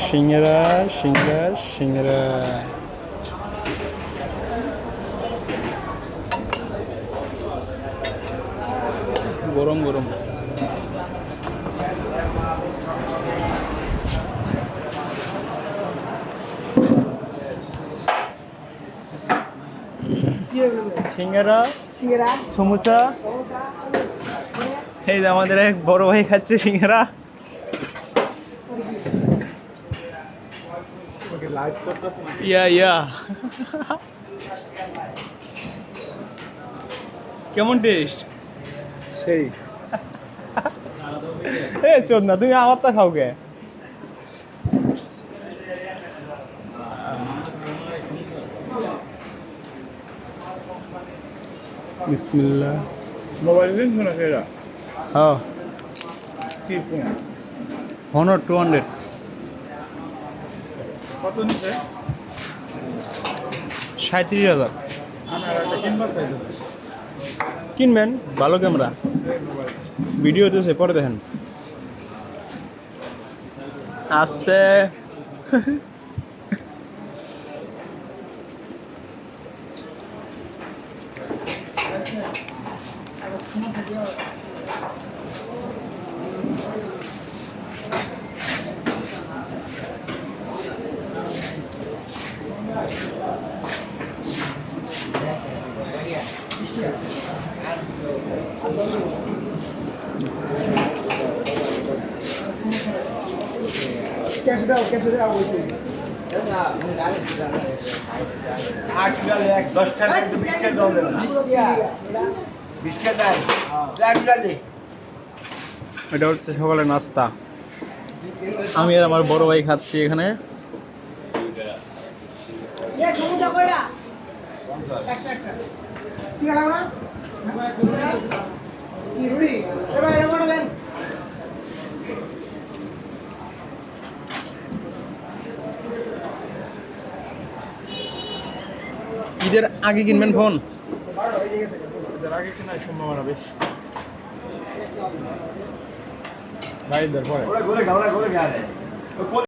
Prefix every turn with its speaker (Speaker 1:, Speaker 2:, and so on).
Speaker 1: সিঙ্গারা সিঙ্গারা সিঙ্গারা গরম গরম। সিঙ্গারা
Speaker 2: সিঙ্গারা
Speaker 1: সমোসা। এই যে আমাদের এক বড় ভাই খাচ্ছে সিঙ্গারা। ইয়া ইয়া কেমন টেস্ট?
Speaker 2: সেই
Speaker 1: এ চোদ না, তুমি আমারটা খাও কে? বিসমিল্লাহ।
Speaker 2: মোবাইল দিন শোনা সেরা
Speaker 1: হ্যাঁ,
Speaker 2: কি ফোন
Speaker 1: Honor 200।
Speaker 2: কত নিচ্ছে?
Speaker 1: 37,000।
Speaker 2: আমি আর একটা কিনবার চাই তো
Speaker 1: কিনবেন, ভালো ক্যামেরা,
Speaker 2: মোবাইল
Speaker 1: ভিডিও দিয়েছে, পরে দেখেন। আস্তে
Speaker 2: ক্যাশ দাও বলছি
Speaker 1: এটা হচ্ছে সকালে নাস্তা। আমি আর আমার বড় ভাই খাচ্ছি এখানে। ঈদের আগে কিনবেন ফোন?
Speaker 2: আগে কেনার সম্ভাবনা বেশ ভাইদের পরে